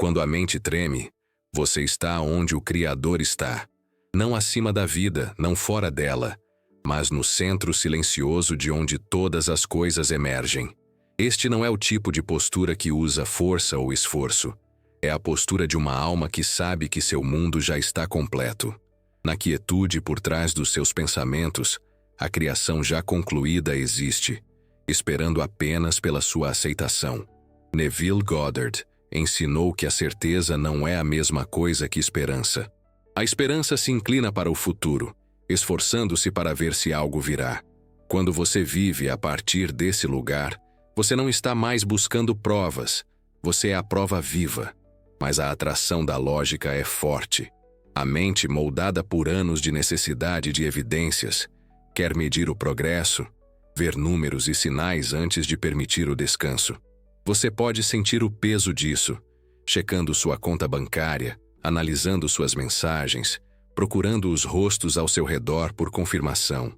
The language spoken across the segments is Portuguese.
Quando a mente treme, você está onde o Criador está. Não acima da vida, não fora dela, mas no centro silencioso de onde todas as coisas emergem. Este não é o tipo de postura que usa força ou esforço. É a postura de uma alma que sabe que seu mundo já está completo. Na quietude por trás dos seus pensamentos, a criação já concluída existe, esperando apenas pela sua aceitação. Neville Goddard ensinou que a certeza não é a mesma coisa que esperança. A esperança se inclina para o futuro, esforçando-se para ver se algo virá. Quando você vive a partir desse lugar, você não está mais buscando provas, você é a prova viva. Mas a atração da lógica é forte. A mente, moldada por anos de necessidade de evidências, quer medir o progresso, ver números e sinais antes de permitir o descanso. Você pode sentir o peso disso, checando sua conta bancária, analisando suas mensagens, procurando os rostos ao seu redor por confirmação.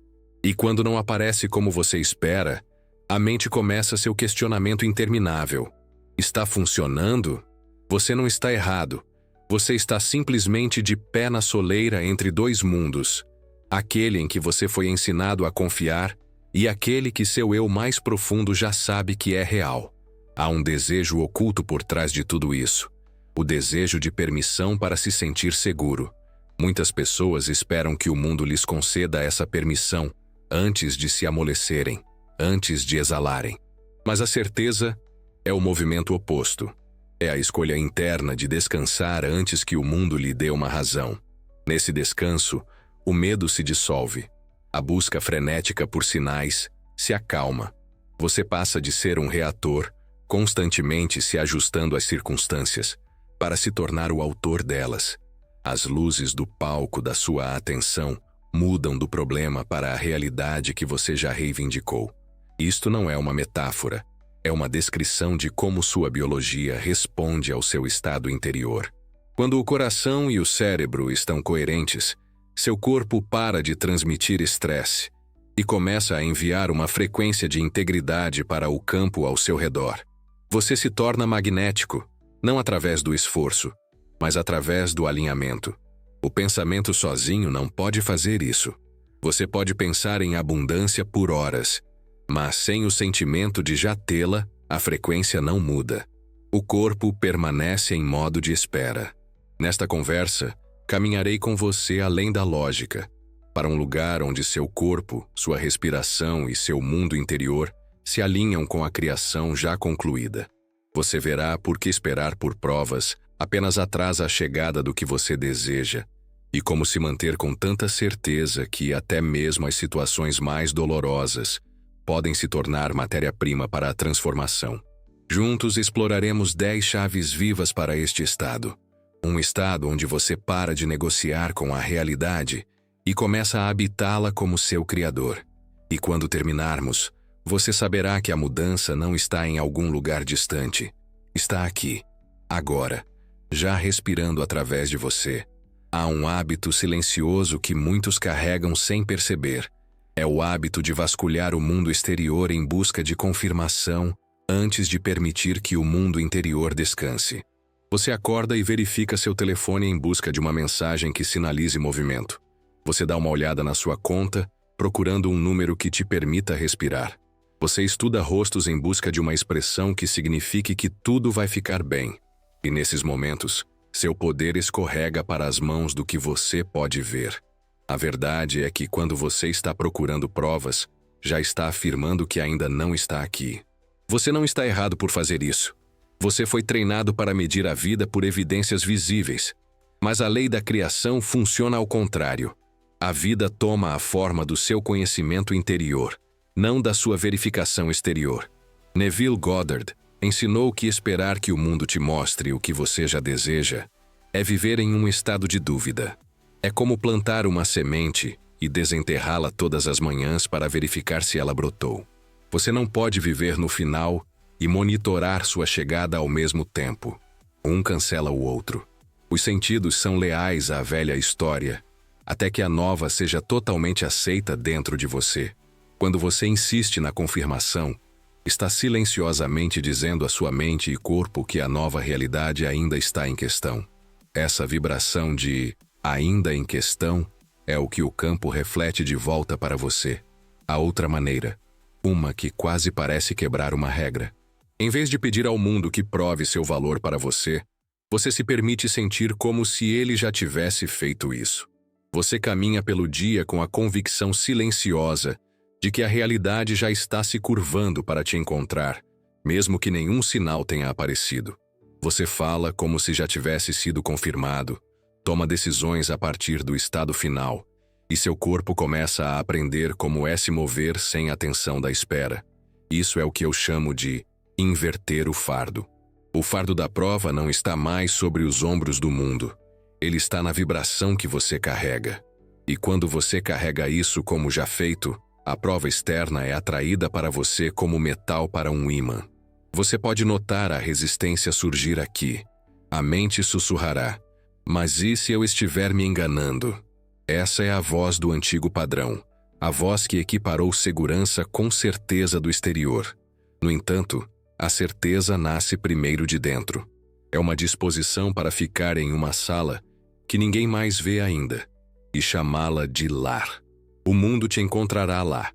E quando não aparece como você espera, a mente começa seu questionamento interminável. Está funcionando? Você não está errado. Você está simplesmente de pé na soleira entre dois mundos. Aquele em que você foi ensinado a confiar e aquele que seu eu mais profundo já sabe que é real. Há um desejo oculto por trás de tudo isso. O desejo de permissão para se sentir seguro. Muitas pessoas esperam que o mundo lhes conceda essa permissão antes de se amolecerem, antes de exalarem. Mas a certeza é o movimento oposto. É a escolha interna de descansar antes que o mundo lhe dê uma razão. Nesse descanso, o medo se dissolve. A busca frenética por sinais se acalma. Você passa de ser um reator, constantemente se ajustando às circunstâncias, para se tornar o autor delas. As luzes do palco da sua atenção mudam do problema para a realidade que você já reivindicou. Isto não é uma metáfora. É uma descrição de como sua biologia responde ao seu estado interior. Quando o coração e o cérebro estão coerentes, seu corpo para de transmitir estresse e começa a enviar uma frequência de integridade para o campo ao seu redor. Você se torna magnético, não através do esforço, mas através do alinhamento. O pensamento sozinho não pode fazer isso. Você pode pensar em abundância por horas, mas sem o sentimento de já tê-la, a frequência não muda. O corpo permanece em modo de espera. Nesta conversa, caminharei com você além da lógica, para um lugar onde seu corpo, sua respiração e seu mundo interior se alinham com a criação já concluída. Você verá por que esperar por provas apenas atrasa a chegada do que você deseja, e como se manter com tanta certeza que até mesmo as situações mais dolorosas podem se tornar matéria-prima para a transformação. Juntos exploraremos 10 chaves vivas para este estado. Um estado onde você para de negociar com a realidade e começa a habitá-la como seu criador. E quando terminarmos, você saberá que a mudança não está em algum lugar distante. Está aqui, agora, já respirando através de você. Há um hábito silencioso que muitos carregam sem perceber. É o hábito de vasculhar o mundo exterior em busca de confirmação antes de permitir que o mundo interior descanse. Você acorda e verifica seu telefone em busca de uma mensagem que sinalize movimento. Você dá uma olhada na sua conta, procurando um número que te permita respirar. Você estuda rostos em busca de uma expressão que signifique que tudo vai ficar bem. E nesses momentos, seu poder escorrega para as mãos do que você pode ver. A verdade é que quando você está procurando provas, já está afirmando que ainda não está aqui. Você não está errado por fazer isso. Você foi treinado para medir a vida por evidências visíveis. Mas a lei da criação funciona ao contrário. A vida toma a forma do seu conhecimento interior, não da sua verificação exterior. Neville Goddard ensinou que esperar que o mundo te mostre o que você já deseja é viver em um estado de dúvida. É como plantar uma semente e desenterrá-la todas as manhãs para verificar se ela brotou. Você não pode viver no final e monitorar sua chegada ao mesmo tempo. Um cancela o outro. Os sentidos são leais à velha história, até que a nova seja totalmente aceita dentro de você. Quando você insiste na confirmação, Está silenciosamente dizendo à sua mente e corpo que a nova realidade ainda está em questão. Essa vibração de ainda em questão é o que o campo reflete de volta para você. A outra maneira, uma que quase parece quebrar uma regra. Em vez de pedir ao mundo que prove seu valor para você, você se permite sentir como se ele já tivesse feito isso. Você caminha pelo dia com a convicção silenciosa de que a realidade já está se curvando para te encontrar, mesmo que nenhum sinal tenha aparecido. Você fala como se já tivesse sido confirmado, toma decisões a partir do estado final, e seu corpo começa a aprender como é se mover sem a tensão da espera. Isso é o que eu chamo de inverter o fardo. O fardo da prova não está mais sobre os ombros do mundo. Ele está na vibração que você carrega. E quando você carrega isso como já feito, a prova externa é atraída para você como metal para um ímã. Você pode notar a resistência surgir aqui. A mente sussurrará: mas e se eu estiver me enganando? Essa é a voz do antigo padrão, a voz que equiparou segurança com certeza do exterior. No entanto, a certeza nasce primeiro de dentro. É uma disposição para ficar em uma sala que ninguém mais vê ainda, e chamá-la de lar. O mundo te encontrará lá,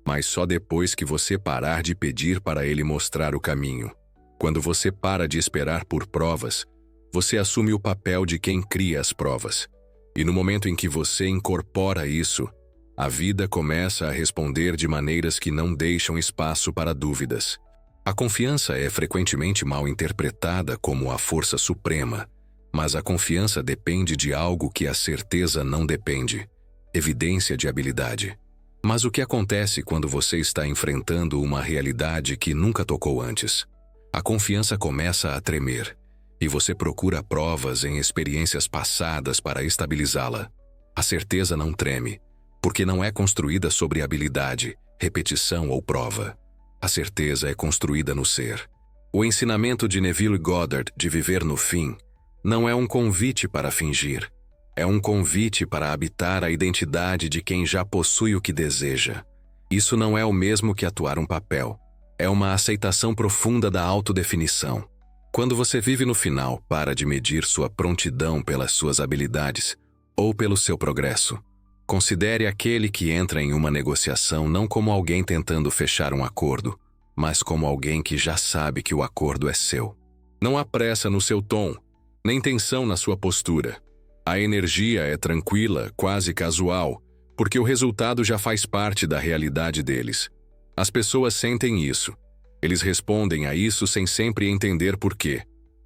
mas só depois que você parar de pedir para ele mostrar o caminho. Quando você para de esperar por provas, você assume o papel de quem cria as provas. E no momento em que você incorpora isso, a vida começa a responder de maneiras que não deixam espaço para dúvidas. A confiança é frequentemente mal interpretada como a força suprema, mas a confiança depende de algo que a certeza não depende. Evidência de habilidade. Mas o que acontece quando você está enfrentando uma realidade que nunca tocou antes? A confiança começa a tremer, e você procura provas em experiências passadas para estabilizá-la. A certeza não treme, porque não é construída sobre habilidade, repetição ou prova. A certeza é construída no ser. O ensinamento de Neville Goddard de viver no fim não é um convite para fingir. É um convite para habitar a identidade de quem já possui o que deseja. Isso não é o mesmo que atuar um papel. É uma aceitação profunda da autodefinição. Quando você vive no final, para de medir sua prontidão pelas suas habilidades ou pelo seu progresso. Considere aquele que entra em uma negociação não como alguém tentando fechar um acordo, mas como alguém que já sabe que o acordo é seu. Não há pressa no seu tom, nem tensão na sua postura. A energia é tranquila, quase casual, porque o resultado já faz parte da realidade deles. As pessoas sentem isso. Eles respondem a isso sem sempre entender por quê.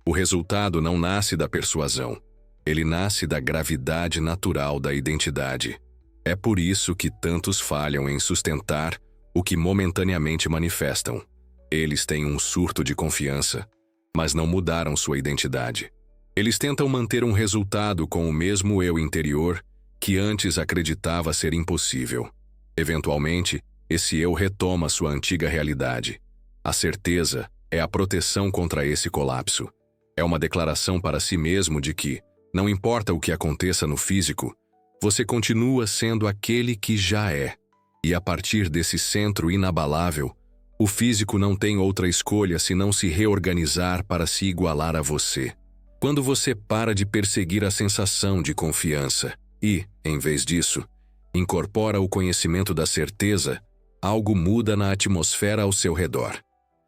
O resultado não nasce da persuasão. Ele nasce da gravidade natural da identidade. É por isso que tantos falham em sustentar o que momentaneamente manifestam. Eles têm um surto de confiança, mas não mudaram sua identidade. Eles tentam manter um resultado com o mesmo eu interior que antes acreditava ser impossível. Eventualmente, esse eu retoma sua antiga realidade. A certeza é a proteção contra esse colapso. É uma declaração para si mesmo de que, não importa o que aconteça no físico, você continua sendo aquele que já é. E a partir desse centro inabalável, o físico não tem outra escolha senão se reorganizar para se igualar a você. Quando você para de perseguir a sensação de confiança e, em vez disso, incorpora o conhecimento da certeza, algo muda na atmosfera ao seu redor.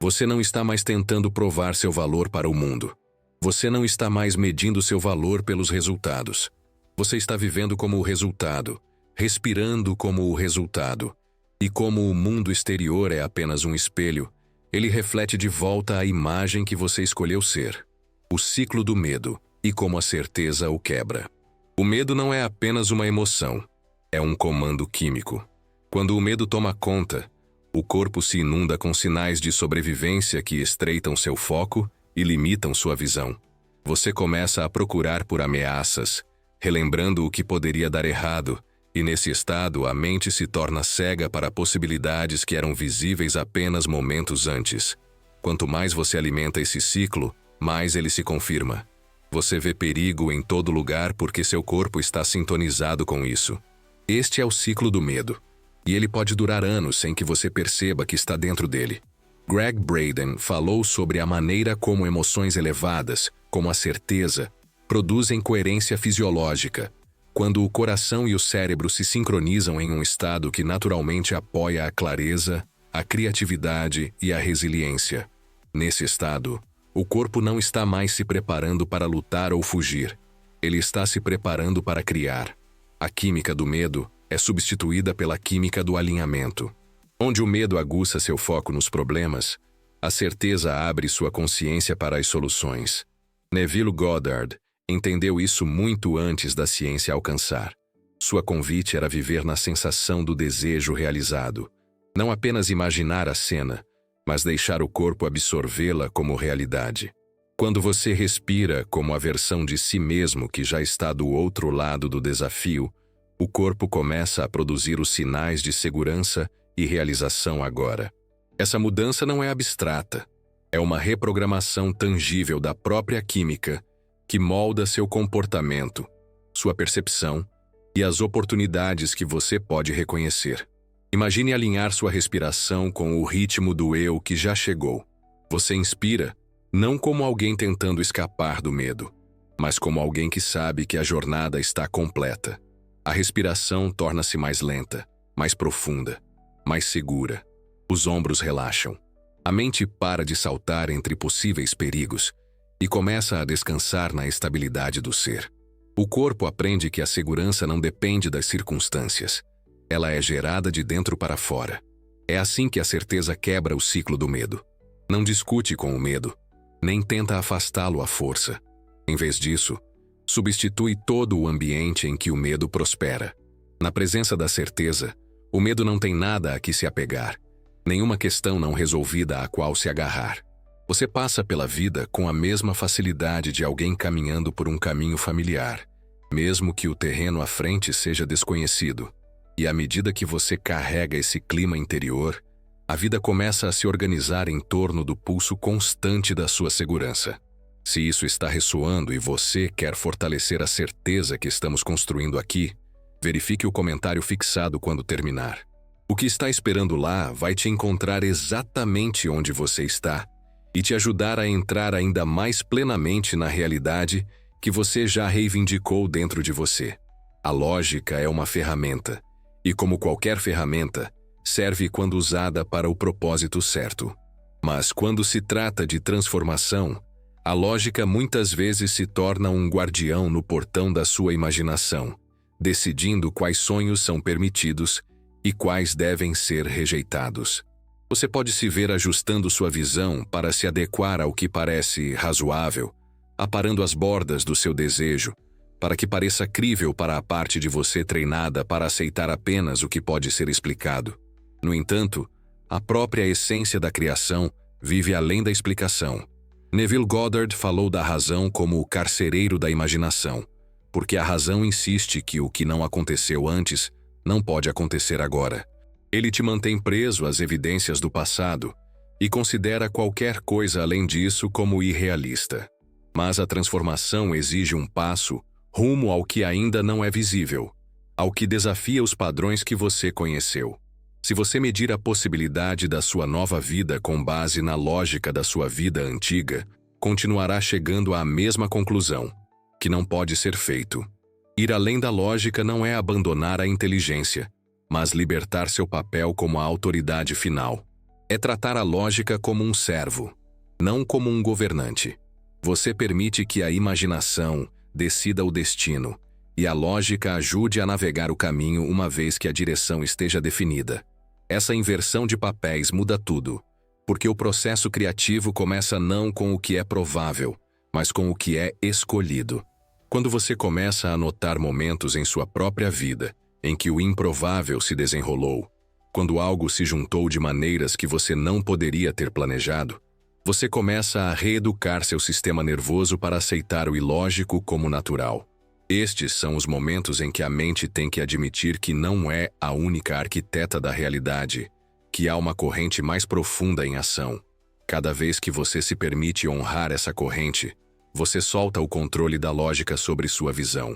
Você não está mais tentando provar seu valor para o mundo. Você não está mais medindo seu valor pelos resultados. Você está vivendo como o resultado, respirando como o resultado. E como o mundo exterior é apenas um espelho, ele reflete de volta a imagem que você escolheu ser. O ciclo do medo e como a certeza o quebra. O medo não é apenas uma emoção, é um comando químico. Quando o medo toma conta, o corpo se inunda com sinais de sobrevivência que estreitam seu foco e limitam sua visão. Você começa a procurar por ameaças, relembrando o que poderia dar errado, e nesse estado a mente se torna cega para possibilidades que eram visíveis apenas momentos antes. Quanto mais você alimenta esse ciclo, mais ele se confirma. Você vê perigo em todo lugar porque seu corpo está sintonizado com isso. Este é o ciclo do medo, e ele pode durar anos sem que você perceba que está dentro dele. Greg Braden falou sobre a maneira como emoções elevadas, como a certeza, produzem coerência fisiológica, quando o coração e o cérebro se sincronizam em um estado que naturalmente apoia a clareza, a criatividade e a resiliência. Nesse estado, o corpo não está mais se preparando para lutar ou fugir. Ele está se preparando para criar. A química do medo é substituída pela química do alinhamento. Onde o medo aguça seu foco nos problemas, a certeza abre sua consciência para as soluções. Neville Goddard entendeu isso muito antes da ciência alcançar. Sua convite era viver na sensação do desejo realizado. Não apenas imaginar a cena, mas deixar o corpo absorvê-la como realidade. Quando você respira como a versão de si mesmo que já está do outro lado do desafio, o corpo começa a produzir os sinais de segurança e realização agora. Essa mudança não é abstrata. É uma reprogramação tangível da própria química que molda seu comportamento, sua percepção e as oportunidades que você pode reconhecer. Imagine alinhar sua respiração com o ritmo do eu que já chegou. Você inspira, não como alguém tentando escapar do medo, mas como alguém que sabe que a jornada está completa. A respiração torna-se mais lenta, mais profunda, mais segura. Os ombros relaxam. A mente para de saltar entre possíveis perigos e começa a descansar na estabilidade do ser. O corpo aprende que a segurança não depende das circunstâncias. Ela é gerada de dentro para fora. É assim que a certeza quebra o ciclo do medo. Não discute com o medo, nem tenta afastá-lo à força. Em vez disso, substitui todo o ambiente em que o medo prospera. Na presença da certeza, o medo não tem nada a que se apegar, nenhuma questão não resolvida a qual se agarrar. Você passa pela vida com a mesma facilidade de alguém caminhando por um caminho familiar, mesmo que o terreno à frente seja desconhecido. E à medida que você carrega esse clima interior, a vida começa a se organizar em torno do pulso constante da sua segurança. Se isso está ressoando e você quer fortalecer a certeza que estamos construindo aqui, verifique o comentário fixado quando terminar. O que está esperando lá vai te encontrar exatamente onde você está e te ajudar a entrar ainda mais plenamente na realidade que você já reivindicou dentro de você. A lógica é uma ferramenta, e como qualquer ferramenta, serve quando usada para o propósito certo. Mas quando se trata de transformação, a lógica muitas vezes se torna um guardião no portão da sua imaginação, decidindo quais sonhos são permitidos e quais devem ser rejeitados. Você pode se ver ajustando sua visão para se adequar ao que parece razoável, aparando as bordas do seu desejo, para que pareça crível para a parte de você treinada para aceitar apenas o que pode ser explicado. No entanto, a própria essência da criação vive além da explicação. Neville Goddard falou da razão como o carcereiro da imaginação, porque a razão insiste que o que não aconteceu antes não pode acontecer agora. Ele te mantém preso às evidências do passado e considera qualquer coisa além disso como irrealista. Mas a transformação exige um passo rumo ao que ainda não é visível, ao que desafia os padrões que você conheceu. Se você medir a possibilidade da sua nova vida com base na lógica da sua vida antiga, continuará chegando à mesma conclusão, que não pode ser feito. Ir além da lógica não é abandonar a inteligência, mas libertar seu papel como a autoridade final. É tratar a lógica como um servo, não como um governante. Você permite que a imaginação decida o destino, e a lógica ajude a navegar o caminho uma vez que a direção esteja definida. Essa inversão de papéis muda tudo, porque o processo criativo começa não com o que é provável, mas com o que é escolhido. Quando você começa a notar momentos em sua própria vida em que o improvável se desenrolou, quando algo se juntou de maneiras que você não poderia ter planejado, você começa a reeducar seu sistema nervoso para aceitar o ilógico como natural. Estes são os momentos em que a mente tem que admitir que não é a única arquiteta da realidade, que há uma corrente mais profunda em ação. Cada vez que você se permite honrar essa corrente, você solta o controle da lógica sobre sua visão.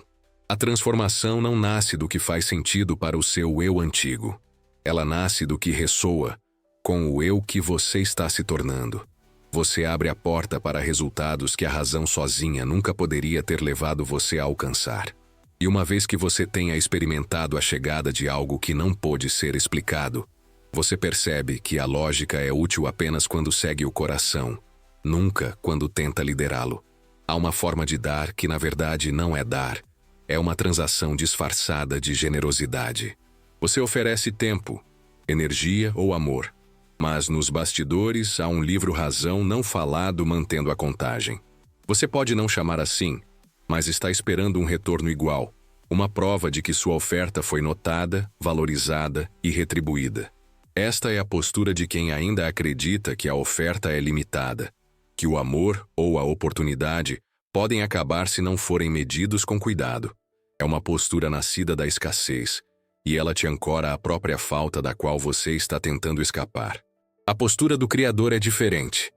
A transformação não nasce do que faz sentido para o seu eu antigo. Ela nasce do que ressoa, com o eu que você está se tornando. Você abre a porta para resultados que a razão sozinha nunca poderia ter levado você a alcançar. E uma vez que você tenha experimentado a chegada de algo que não pôde ser explicado, você percebe que a lógica é útil apenas quando segue o coração, nunca quando tenta liderá-lo. Há uma forma de dar que na verdade não é dar, é uma transação disfarçada de generosidade. Você oferece tempo, energia ou amor, mas nos bastidores há um livro-razão não falado mantendo a contagem. Você pode não chamar assim, mas está esperando um retorno igual, uma prova de que sua oferta foi notada, valorizada e retribuída. Esta é a postura de quem ainda acredita que a oferta é limitada, que o amor ou a oportunidade podem acabar se não forem medidos com cuidado. É uma postura nascida da escassez, e ela te ancora à própria falta da qual você está tentando escapar. A postura do Criador é diferente.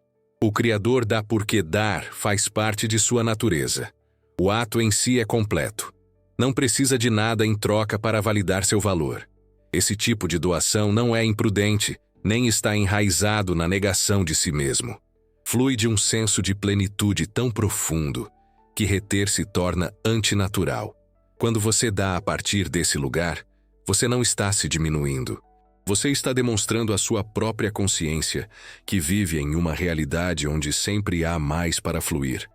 O Criador dá porque dar faz parte de sua natureza. O ato em si é completo. Não precisa de nada em troca para validar seu valor. Esse tipo de doação não é imprudente, nem está enraizado na negação de si mesmo. Flui de um senso de plenitude tão profundo que reter se torna antinatural. Quando você dá a partir desse lugar, você não está se diminuindo. Você está demonstrando a sua própria consciência, que vive em uma realidade onde sempre há mais para fluir,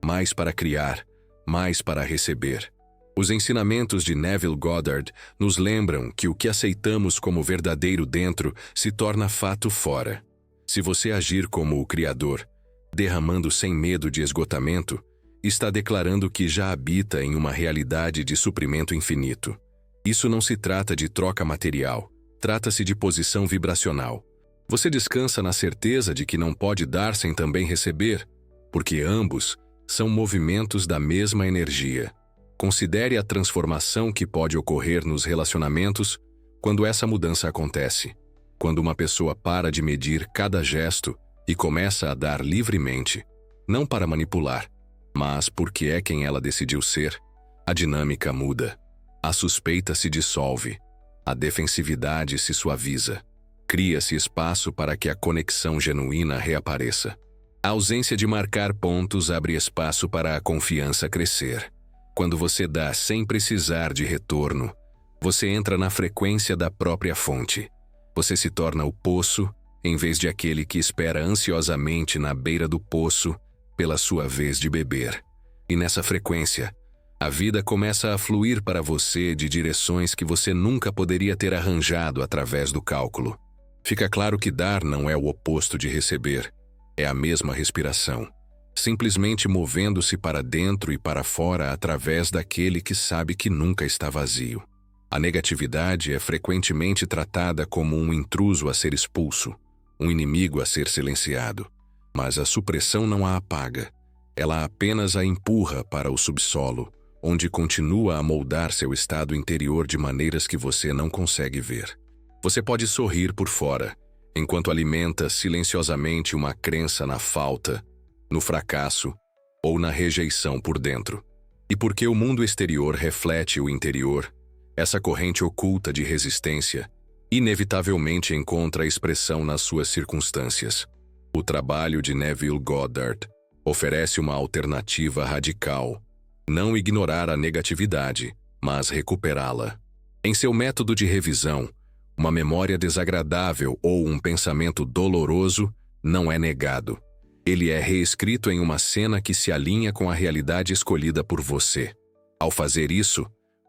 mais para criar, mais para receber. Os ensinamentos de Neville Goddard nos lembram que o que aceitamos como verdadeiro dentro se torna fato fora. Se você agir como o Criador, derramando sem medo de esgotamento, está declarando que já habita em uma realidade de suprimento infinito. Isso não se trata de troca material, trata-se de posição vibracional. Você descansa na certeza de que não pode dar sem também receber, porque ambos são movimentos da mesma energia. Considere a transformação que pode ocorrer nos relacionamentos quando essa mudança acontece. Quando uma pessoa para de medir cada gesto e começa a dar livremente, não para manipular, mas porque é quem ela decidiu ser, a dinâmica muda. A suspeita se dissolve, a defensividade se suaviza. Cria-se espaço para que a conexão genuína reapareça. A ausência de marcar pontos abre espaço para a confiança crescer. Quando você dá sem precisar de retorno, você entra na frequência da própria fonte. Você se torna o poço, em vez de aquele que espera ansiosamente na beira do poço pela sua vez de beber. E nessa frequência, a vida começa a fluir para você de direções que você nunca poderia ter arranjado através do cálculo. Fica claro que dar não é o oposto de receber, é a mesma respiração. Simplesmente movendo-se para dentro e para fora através daquele que sabe que nunca está vazio. A negatividade é frequentemente tratada como um intruso a ser expulso, um inimigo a ser silenciado. Mas a supressão não a apaga, ela apenas a empurra para o subsolo, onde continua a moldar seu estado interior de maneiras que você não consegue ver. Você pode sorrir por fora, enquanto alimenta silenciosamente uma crença na falta, no fracasso ou na rejeição por dentro. E porque o mundo exterior reflete o interior, essa corrente oculta de resistência inevitavelmente encontra expressão nas suas circunstâncias. O trabalho de Neville Goddard oferece uma alternativa radical: não ignorar a negatividade, mas recuperá-la. Em seu método de revisão, uma memória desagradável ou um pensamento doloroso não é negado. Ele é reescrito em uma cena que se alinha com a realidade escolhida por você. Ao fazer isso,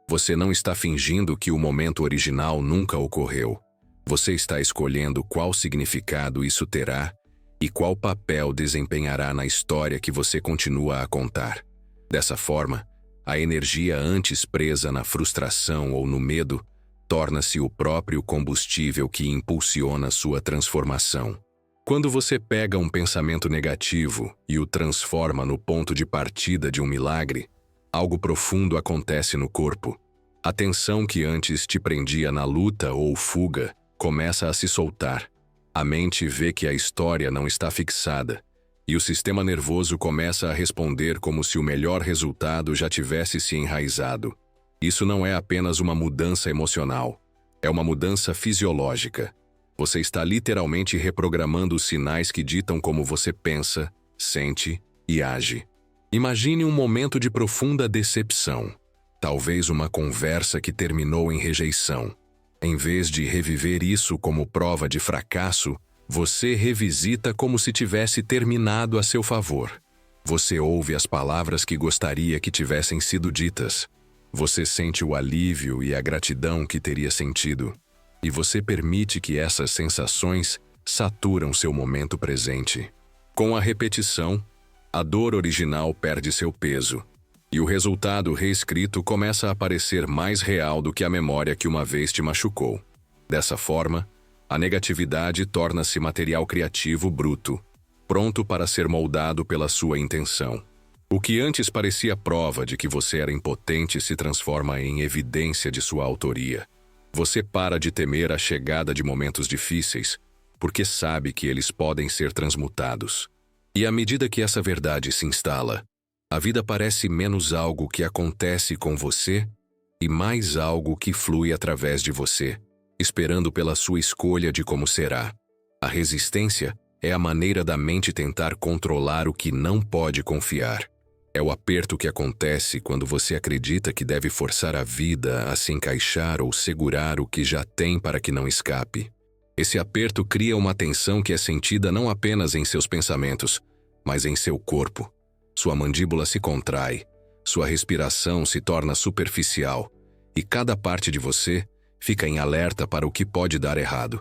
você não está fingindo que o momento original nunca ocorreu. Você está escolhendo qual significado isso terá e qual papel desempenhará na história que você continua a contar. Dessa forma, a energia antes presa na frustração ou no medo torna-se o próprio combustível que impulsiona sua transformação. Quando você pega um pensamento negativo e o transforma no ponto de partida de um milagre, algo profundo acontece no corpo. A tensão que antes te prendia na luta ou fuga começa a se soltar. A mente vê que a história não está fixada, e o sistema nervoso começa a responder como se o melhor resultado já tivesse se enraizado. Isso não é apenas uma mudança emocional, é uma mudança fisiológica. Você está literalmente reprogramando os sinais que ditam como você pensa, sente e age. Imagine um momento de profunda decepção. Talvez uma conversa que terminou em rejeição. Em vez de reviver isso como prova de fracasso, você revisita como se tivesse terminado a seu favor. Você ouve as palavras que gostaria que tivessem sido ditas. Você sente o alívio e a gratidão que teria sentido. E você permite que essas sensações saturam seu momento presente. Com a repetição, a dor original perde seu peso. E o resultado reescrito começa a parecer mais real do que a memória que uma vez te machucou. Dessa forma, a negatividade torna-se material criativo bruto, pronto para ser moldado pela sua intenção. O que antes parecia prova de que você era impotente se transforma em evidência de sua autoria. Você para de temer a chegada de momentos difíceis, porque sabe que eles podem ser transmutados. E à medida que essa verdade se instala, a vida parece menos algo que acontece com você e mais algo que flui através de você, esperando pela sua escolha de como será. A resistência é a maneira da mente tentar controlar o que não pode confiar. É o aperto que acontece quando você acredita que deve forçar a vida a se encaixar ou segurar o que já tem para que não escape. Esse aperto cria uma tensão que é sentida não apenas em seus pensamentos, mas em seu corpo. Sua mandíbula se contrai, sua respiração se torna superficial e cada parte de você fica em alerta para o que pode dar errado.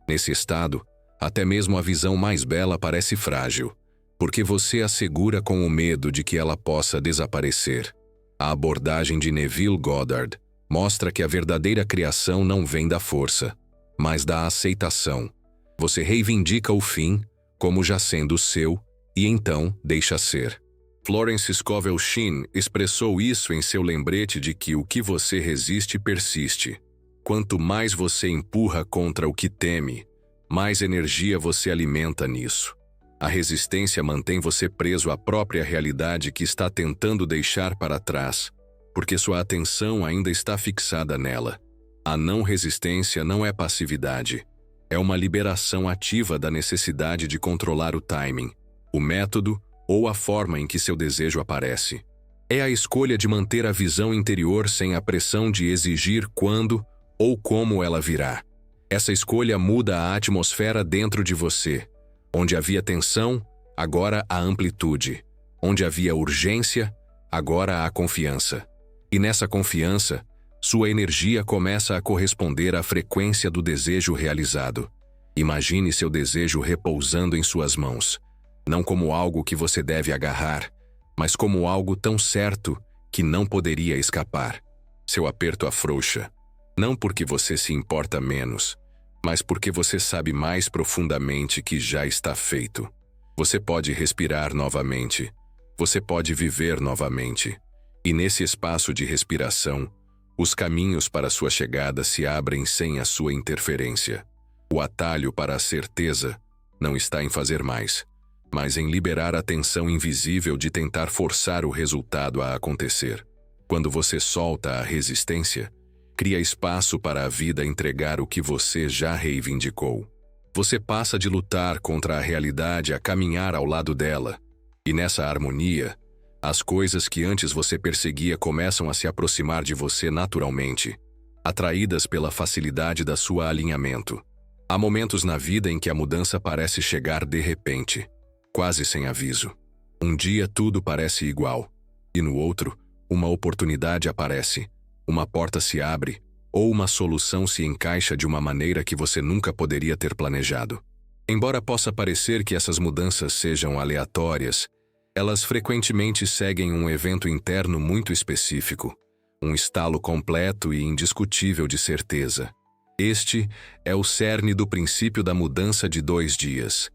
Nesse estado, até mesmo a visão mais bela parece frágil, porque você a segura com o medo de que ela possa desaparecer. A abordagem de Neville Goddard mostra que a verdadeira criação não vem da força, mas da aceitação. Você reivindica o fim como já sendo seu e então deixa ser. Florence Scovel Shinn expressou isso em seu lembrete de que o que você resiste persiste. Quanto mais você empurra contra o que teme, mais energia você alimenta nisso. A resistência mantém você preso à própria realidade que está tentando deixar para trás, porque sua atenção ainda está fixada nela. A não resistência não é passividade. É uma liberação ativa da necessidade de controlar o timing, o método ou a forma em que seu desejo aparece. É a escolha de manter a visão interior sem a pressão de exigir quando ou como ela virá. Essa escolha muda a atmosfera dentro de você. Onde havia tensão, agora há amplitude. Onde havia urgência, agora há confiança. E nessa confiança, sua energia começa a corresponder à frequência do desejo realizado. Imagine seu desejo repousando em suas mãos. Não como algo que você deve agarrar, mas como algo tão certo que não poderia escapar. Seu aperto afrouxa, não porque você se importa menos, mas porque você sabe mais profundamente que já está feito. Você pode respirar novamente, você pode viver novamente. E nesse espaço de respiração, os caminhos para sua chegada se abrem sem a sua interferência. O atalho para a certeza não está em fazer mais, mas em liberar a tensão invisível de tentar forçar o resultado a acontecer. Quando você solta a resistência, cria espaço para a vida entregar o que você já reivindicou. Você passa de lutar contra a realidade a caminhar ao lado dela. E nessa harmonia, as coisas que antes você perseguia começam a se aproximar de você naturalmente, atraídas pela facilidade da sua alinhamento. Há momentos na vida em que a mudança parece chegar de repente, quase sem aviso. Um dia tudo parece igual, e no outro, uma oportunidade aparece, uma porta se abre, ou uma solução se encaixa de uma maneira que você nunca poderia ter planejado. Embora possa parecer que essas mudanças sejam aleatórias, elas frequentemente seguem um evento interno muito específico, um estalo completo e indiscutível de certeza. Este é o cerne do princípio da mudança de 2 dias.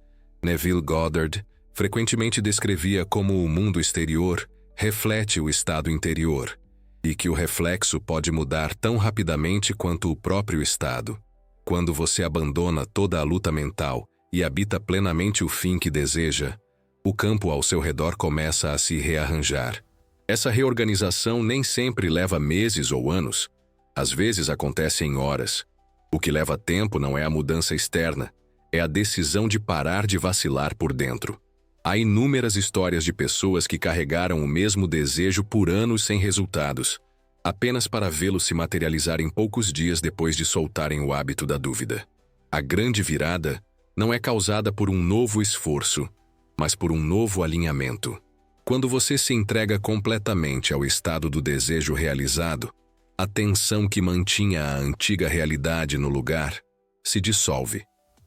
Neville Goddard frequentemente descrevia como o mundo exterior reflete o estado interior, e que o reflexo pode mudar tão rapidamente quanto o próprio estado. Quando você abandona toda a luta mental e habita plenamente o fim que deseja, o campo ao seu redor começa a se rearranjar. Essa reorganização nem sempre leva meses ou anos. Às vezes acontece em horas. O que leva tempo não é a mudança externa, é a decisão de parar de vacilar por dentro. Há inúmeras histórias de pessoas que carregaram o mesmo desejo por anos sem resultados, apenas para vê-lo se materializar em poucos dias depois de soltarem o hábito da dúvida. A grande virada não é causada por um novo esforço, mas por um novo alinhamento. Quando você se entrega completamente ao estado do desejo realizado, a tensão que mantinha a antiga realidade no lugar se dissolve.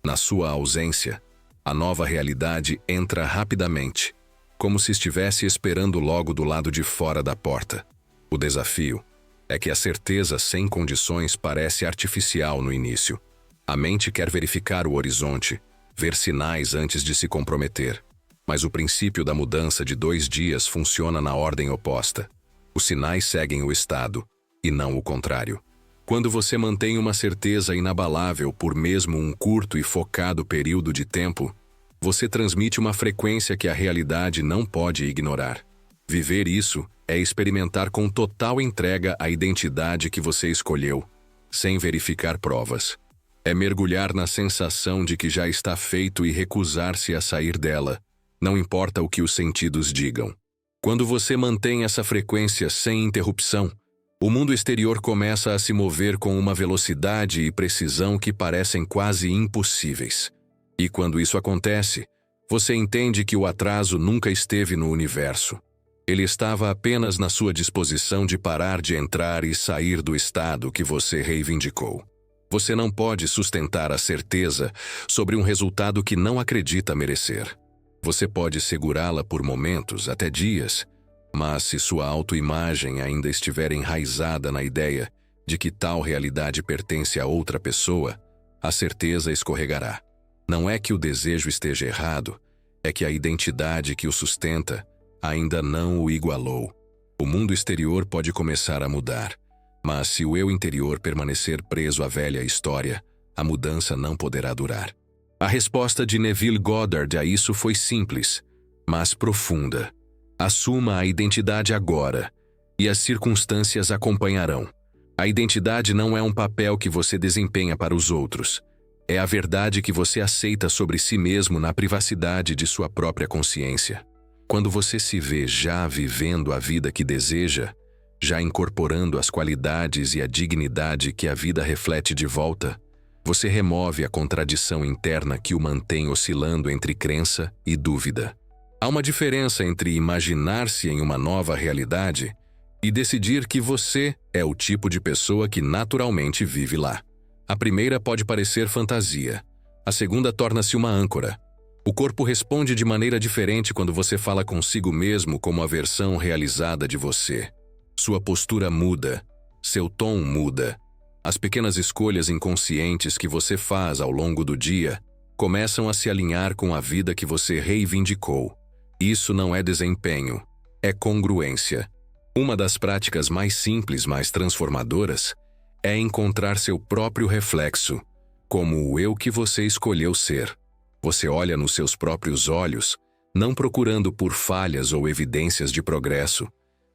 Na sua ausência, a nova realidade entra rapidamente, como se estivesse esperando logo do lado de fora da porta. O desafio é que a certeza sem condições parece artificial no início. A mente quer verificar o horizonte, ver sinais antes de se comprometer. Mas o princípio da mudança de 2 dias funciona na ordem oposta. Os sinais seguem o estado, e não o contrário. Quando você mantém uma certeza inabalável por mesmo um curto e focado período de tempo, você transmite uma frequência que a realidade não pode ignorar. Viver isso é experimentar com total entrega a identidade que você escolheu, sem verificar provas. É mergulhar na sensação de que já está feito e recusar-se a sair dela, não importa o que os sentidos digam. Quando você mantém essa frequência sem interrupção, o mundo exterior começa a se mover com uma velocidade e precisão que parecem quase impossíveis. E quando isso acontece, você entende que o atraso nunca esteve no universo. Ele estava apenas na sua disposição de parar de entrar e sair do estado que você reivindicou. Você não pode sustentar a certeza sobre um resultado que não acredita merecer. Você pode segurá-la por momentos, até dias, mas se sua autoimagem ainda estiver enraizada na ideia de que tal realidade pertence a outra pessoa, a certeza escorregará. Não é que o desejo esteja errado, é que a identidade que o sustenta ainda não o igualou. O mundo exterior pode começar a mudar, mas se o eu interior permanecer preso à velha história, a mudança não poderá durar. A resposta de Neville Goddard a isso foi simples, mas profunda. Assuma a identidade agora, e as circunstâncias acompanharão. A identidade não é um papel que você desempenha para os outros. É a verdade que você aceita sobre si mesmo na privacidade de sua própria consciência. Quando você se vê já vivendo a vida que deseja, já incorporando as qualidades e a dignidade que a vida reflete de volta, você remove a contradição interna que o mantém oscilando entre crença e dúvida. Há uma diferença entre imaginar-se em uma nova realidade e decidir que você é o tipo de pessoa que naturalmente vive lá. A primeira pode parecer fantasia, a segunda torna-se uma âncora. O corpo responde de maneira diferente quando você fala consigo mesmo como a versão realizada de você. Sua postura muda, seu tom muda. As pequenas escolhas inconscientes que você faz ao longo do dia começam a se alinhar com a vida que você reivindicou. Isso não é desempenho, é congruência. Uma das práticas mais simples, mais transformadoras, é encontrar seu próprio reflexo, como o eu que você escolheu ser. Você olha nos seus próprios olhos, não procurando por falhas ou evidências de progresso,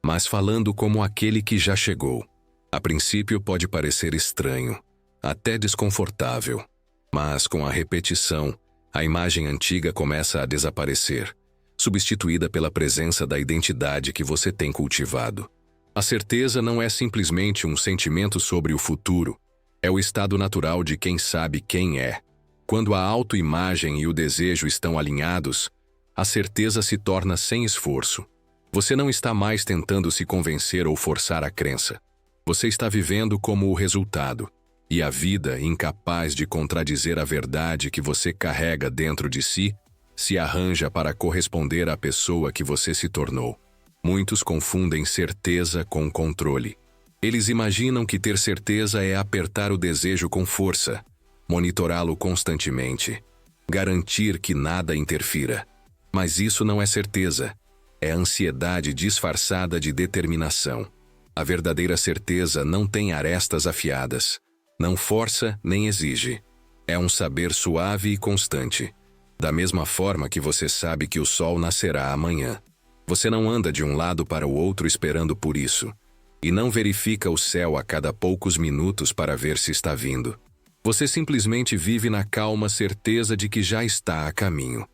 mas falando como aquele que já chegou. A princípio pode parecer estranho, até desconfortável, mas com a repetição, a imagem antiga começa a desaparecer, substituída pela presença da identidade que você tem cultivado. A certeza não é simplesmente um sentimento sobre o futuro, é o estado natural de quem sabe quem é. Quando a autoimagem e o desejo estão alinhados, a certeza se torna sem esforço. Você não está mais tentando se convencer ou forçar a crença. Você está vivendo como o resultado, e a vida, incapaz de contradizer a verdade que você carrega dentro de si, se arranja para corresponder à pessoa que você se tornou. Muitos confundem certeza com controle. Eles imaginam que ter certeza é apertar o desejo com força, monitorá-lo constantemente, garantir que nada interfira. Mas isso não é certeza, é ansiedade disfarçada de determinação. A verdadeira certeza não tem arestas afiadas, não força nem exige. É um saber suave e constante. Da mesma forma que você sabe que o sol nascerá amanhã. Você não anda de um lado para o outro esperando por isso, e não verifica o céu a cada poucos minutos para ver se está vindo. Você simplesmente vive na calma certeza de que já está a caminho.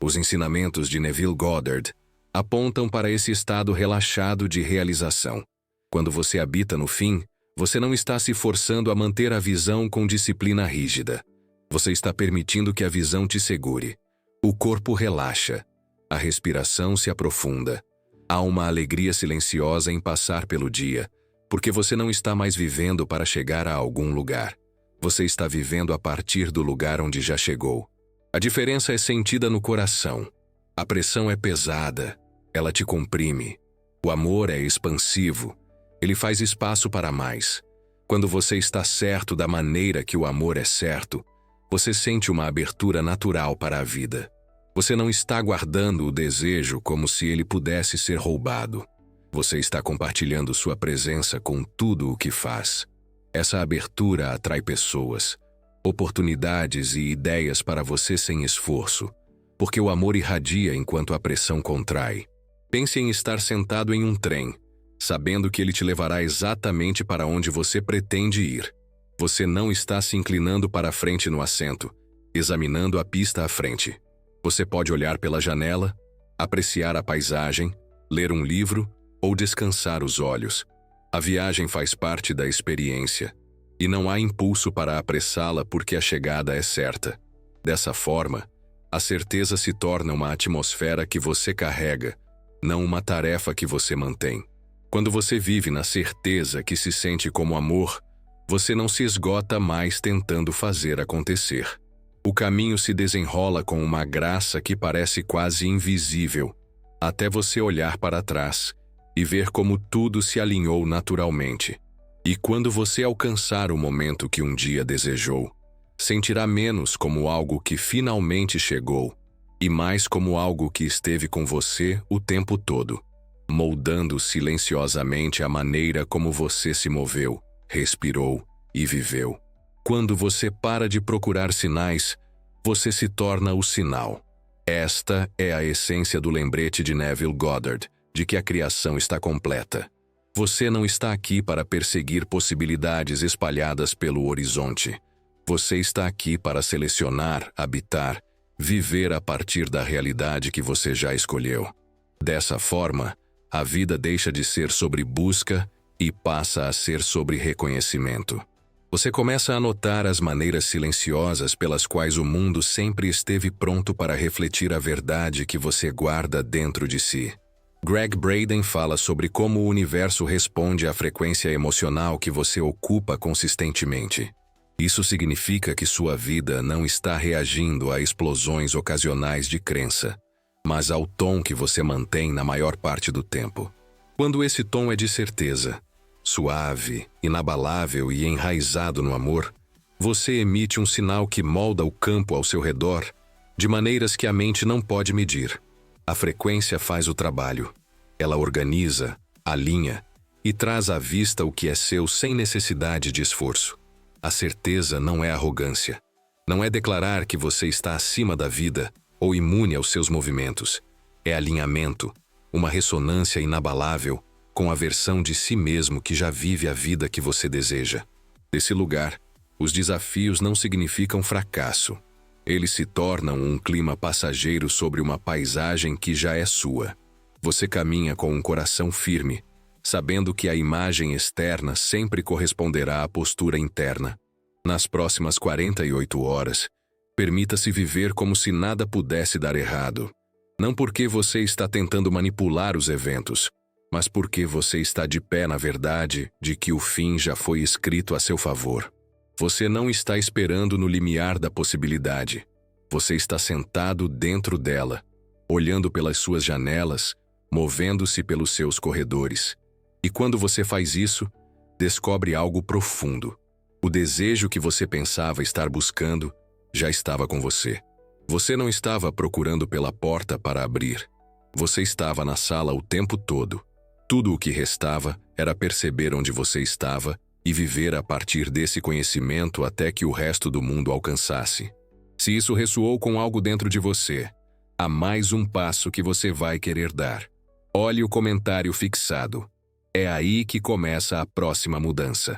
Os ensinamentos de Neville Goddard apontam para esse estado relaxado de realização. Quando você habita no fim, você não está se forçando a manter a visão com disciplina rígida. Você está permitindo que a visão te segure. O corpo relaxa. A respiração se aprofunda. Há uma alegria silenciosa em passar pelo dia, porque você não está mais vivendo para chegar a algum lugar. Você está vivendo a partir do lugar onde já chegou. A diferença é sentida no coração. A pressão é pesada. Ela te comprime. O amor é expansivo. Ele faz espaço para mais. Quando você está certo da maneira que o amor é certo, você sente uma abertura natural para a vida. Você não está guardando o desejo como se ele pudesse ser roubado. Você está compartilhando sua presença com tudo o que faz. Essa abertura atrai pessoas, oportunidades e ideias para você sem esforço, porque o amor irradia enquanto a pressão contrai. Pense em estar sentado em um trem, sabendo que ele te levará exatamente para onde você pretende ir. Você não está se inclinando para a frente no assento, examinando a pista à frente. Você pode olhar pela janela, apreciar a paisagem, ler um livro ou descansar os olhos. A viagem faz parte da experiência, e não há impulso para apressá-la porque a chegada é certa. Dessa forma, a certeza se torna uma atmosfera que você carrega, não uma tarefa que você mantém. Quando você vive na certeza que se sente como amor, você não se esgota mais tentando fazer acontecer. O caminho se desenrola com uma graça que parece quase invisível, até você olhar para trás e ver como tudo se alinhou naturalmente. E quando você alcançar o momento que um dia desejou, sentirá menos como algo que finalmente chegou e mais como algo que esteve com você o tempo todo, moldando silenciosamente a maneira como você se moveu, respirou e viveu. Quando você para de procurar sinais, você se torna o sinal. Esta é a essência do lembrete de Neville Goddard, de que a criação está completa. Você não está aqui para perseguir possibilidades espalhadas pelo horizonte. Você está aqui para selecionar, habitar, viver a partir da realidade que você já escolheu. Dessa forma, a vida deixa de ser sobre busca e passa a ser sobre reconhecimento. Você começa a notar as maneiras silenciosas pelas quais o mundo sempre esteve pronto para refletir a verdade que você guarda dentro de si. Greg Braden fala sobre como o universo responde à frequência emocional que você ocupa consistentemente. Isso significa que sua vida não está reagindo a explosões ocasionais de crença, mas ao tom que você mantém na maior parte do tempo. Quando esse tom é de certeza, suave, inabalável e enraizado no amor, você emite um sinal que molda o campo ao seu redor de maneiras que a mente não pode medir. A frequência faz o trabalho. Ela organiza, alinha e traz à vista o que é seu sem necessidade de esforço. A certeza não é arrogância. Não é declarar que você está acima da vida ou imune aos seus movimentos. É alinhamento, uma ressonância inabalável com a versão de si mesmo que já vive a vida que você deseja. Desse lugar, os desafios não significam fracasso. Eles se tornam um clima passageiro sobre uma paisagem que já é sua. Você caminha com um coração firme, sabendo que a imagem externa sempre corresponderá à postura interna. Nas próximas 48 horas, permita-se viver como se nada pudesse dar errado. Não porque você está tentando manipular os eventos, mas porque você está de pé na verdade de que o fim já foi escrito a seu favor. Você não está esperando no limiar da possibilidade. Você está sentado dentro dela, olhando pelas suas janelas, movendo-se pelos seus corredores. E quando você faz isso, descobre algo profundo. O desejo que você pensava estar buscando já estava com você. Você não estava procurando pela porta para abrir. Você estava na sala o tempo todo. Tudo o que restava era perceber onde você estava e viver a partir desse conhecimento até que o resto do mundo alcançasse. Se isso ressoou com algo dentro de você, há mais um passo que você vai querer dar. Olhe o comentário fixado. É aí que começa a próxima mudança.